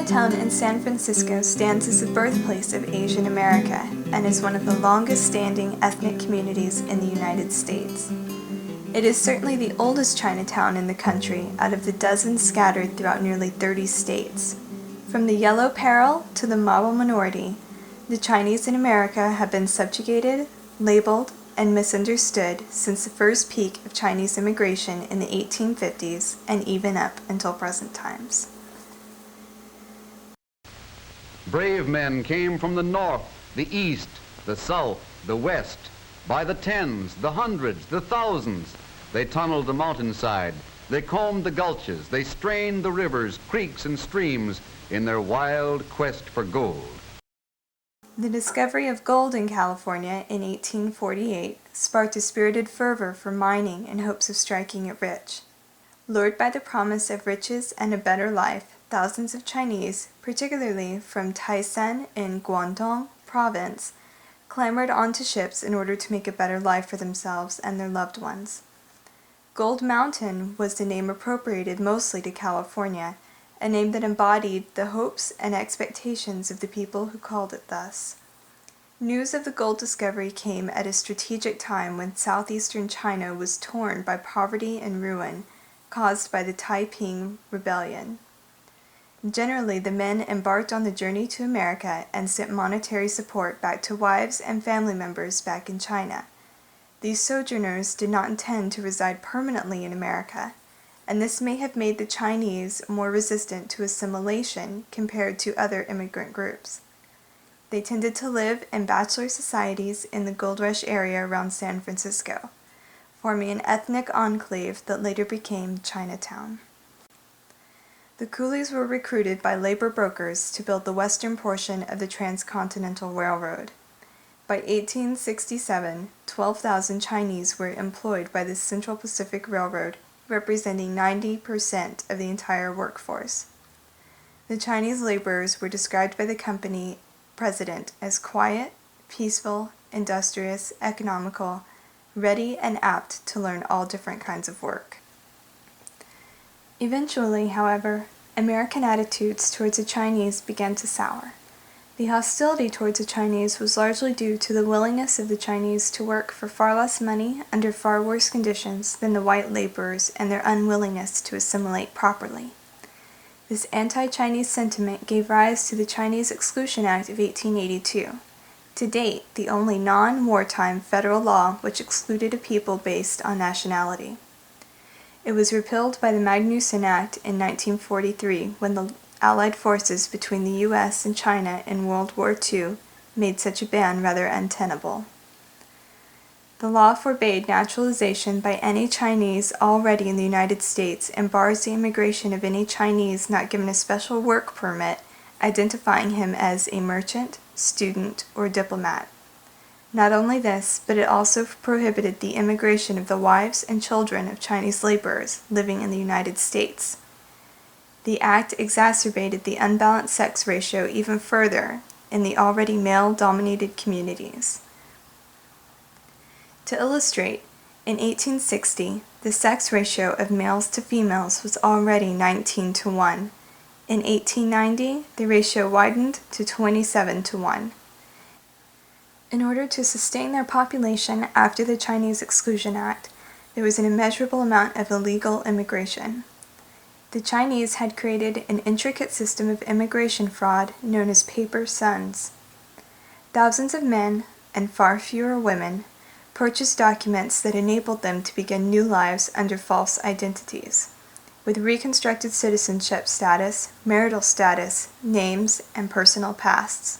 Chinatown in San Francisco stands as the birthplace of Asian America and is one of the longest-standing ethnic communities in the United States. It is certainly the oldest Chinatown in the country out of the dozens scattered throughout nearly 30 states. From the Yellow Peril to the model minority, the Chinese in America have been subjugated, labeled, and misunderstood since the first peak of Chinese immigration in the 1850s and even up until present times. Brave men came from the north, the east, the south, the west. By the tens, the hundreds, the thousands, they tunneled the mountainside, they combed the gulches, they strained the rivers, creeks, and streams in their wild quest for gold. The discovery of gold in California in 1848 sparked a spirited fervor for mining in hopes of striking it rich. Lured by the promise of riches and a better life, thousands of Chinese, particularly from Taisan in Guangdong province, clambered onto ships in order to make a better life for themselves and their loved ones. Gold Mountain was the name appropriated mostly to California, a name that embodied the hopes and expectations of the people who called it thus. News of the gold discovery came at a strategic time when southeastern China was torn by poverty and ruin caused by the Taiping Rebellion. Generally, the men embarked on the journey to America and sent monetary support back to wives and family members back in China. These sojourners did not intend to reside permanently in America, and this may have made the Chinese more resistant to assimilation compared to other immigrant groups. They tended to live in bachelor societies in the Gold Rush area around San Francisco, forming an ethnic enclave that later became Chinatown. The coolies were recruited by labor brokers to build the western portion of the Transcontinental Railroad. By 1867, 12,000 Chinese were employed by the Central Pacific Railroad, representing 90% of the entire workforce. The Chinese laborers were described by the company president as quiet, peaceful, industrious, economical, ready, and apt to learn all different kinds of work. Eventually, however, American attitudes towards the Chinese began to sour. The hostility towards the Chinese was largely due to the willingness of the Chinese to work for far less money under far worse conditions than the white laborers and their unwillingness to assimilate properly. This anti-Chinese sentiment gave rise to the Chinese Exclusion Act of 1882, to date the only non-wartime federal law which excluded a people based on nationality. It was repealed by the Magnuson Act in 1943 when the Allied forces between the U.S. and China in World War II made such a ban rather untenable. The law forbade naturalization by any Chinese already in the United States and bars the immigration of any Chinese not given a special work permit identifying him as a merchant, student, or diplomat. Not only this, but it also prohibited the immigration of the wives and children of Chinese laborers living in the United States. The act exacerbated the unbalanced sex ratio even further in the already male-dominated communities. To illustrate, in 1860, the sex ratio of males to females was already 19:1. In 1890, the ratio widened to 27:1. In order to sustain their population after the Chinese Exclusion Act, there was an immeasurable amount of illegal immigration. The Chinese had created an intricate system of immigration fraud known as paper sons. Thousands of men, and far fewer women, purchased documents that enabled them to begin new lives under false identities, with reconstructed citizenship status, marital status, names, and personal pasts.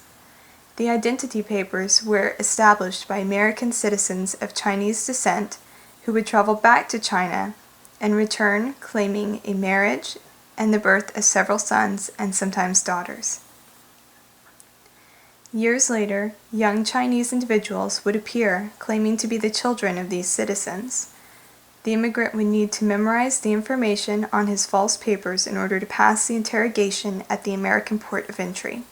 The identity papers were established by American citizens of Chinese descent who would travel back to China and return claiming a marriage and the birth of several sons and sometimes daughters. Years later, young Chinese individuals would appear claiming to be the children of these citizens. The immigrant would need to memorize the information on his false papers in order to pass the interrogation at the American port of entry.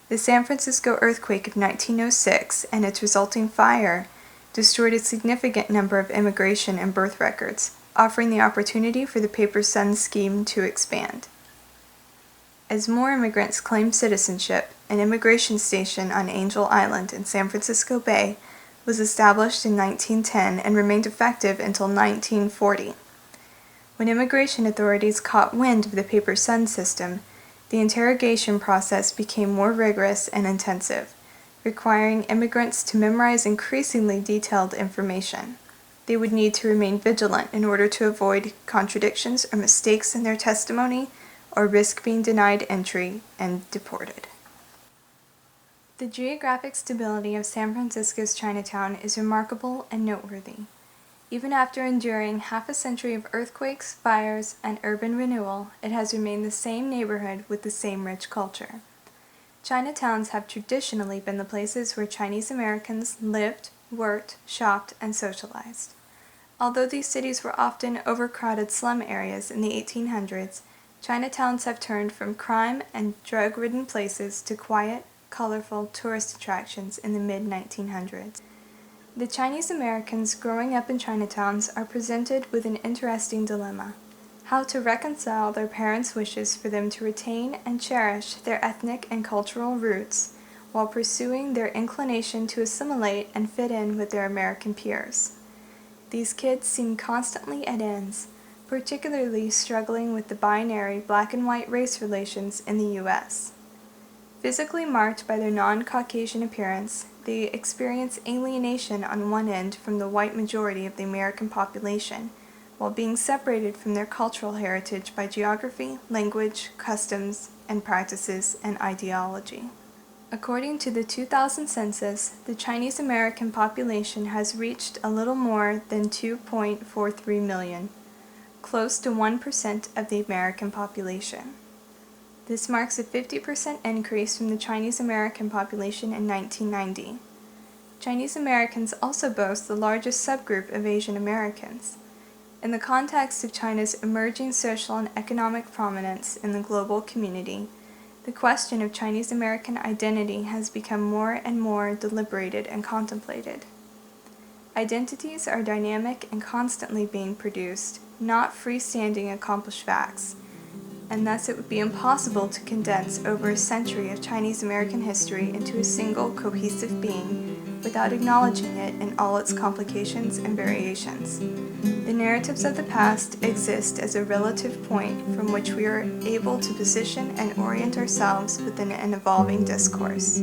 The San Francisco earthquake of 1906 and its resulting fire destroyed a significant number of immigration and birth records, offering the opportunity for the paper son scheme to expand. As more immigrants claimed citizenship, an immigration station on Angel Island in San Francisco Bay was established in 1910 and remained effective until 1940. When immigration authorities caught wind of the paper Sun system, the interrogation process became more rigorous and intensive, requiring immigrants to memorize increasingly detailed information. They would need to remain vigilant in order to avoid contradictions or mistakes in their testimony, or risk being denied entry and deported. The geographic stability of San Francisco's Chinatown is remarkable and noteworthy. Even after enduring half a century of earthquakes, fires, and urban renewal, it has remained the same neighborhood with the same rich culture. Chinatowns have traditionally been the places where Chinese Americans lived, worked, shopped, and socialized. Although these cities were often overcrowded slum areas in the 1800s, Chinatowns have turned from crime and drug-ridden places to quiet, colorful tourist attractions in the mid-1900s. The Chinese Americans growing up in Chinatowns are presented with an interesting dilemma: how to reconcile their parents' wishes for them to retain and cherish their ethnic and cultural roots while pursuing their inclination to assimilate and fit in with their American peers. These kids seem constantly at ends, particularly struggling with the binary black and white race relations in the U.S. Physically marked by their non-Caucasian appearance, they experience alienation on one end from the white majority of the American population, while being separated from their cultural heritage by geography, language, customs, and practices, and ideology. According to the 2000 census, the Chinese American population has reached a little more than 2.43 million, close to 1% of the American population. This marks a 50% increase from the Chinese American population in 1990. Chinese Americans also boast the largest subgroup of Asian Americans. In the context of China's emerging social and economic prominence in the global community, the question of Chinese American identity has become more and more deliberated and contemplated. Identities are dynamic and constantly being produced, not freestanding accomplished facts, and thus it would be impossible to condense over a century of Chinese American history into a single cohesive being without acknowledging it in all its complications and variations. The narratives of the past exist as a relative point from which we are able to position and orient ourselves within an evolving discourse.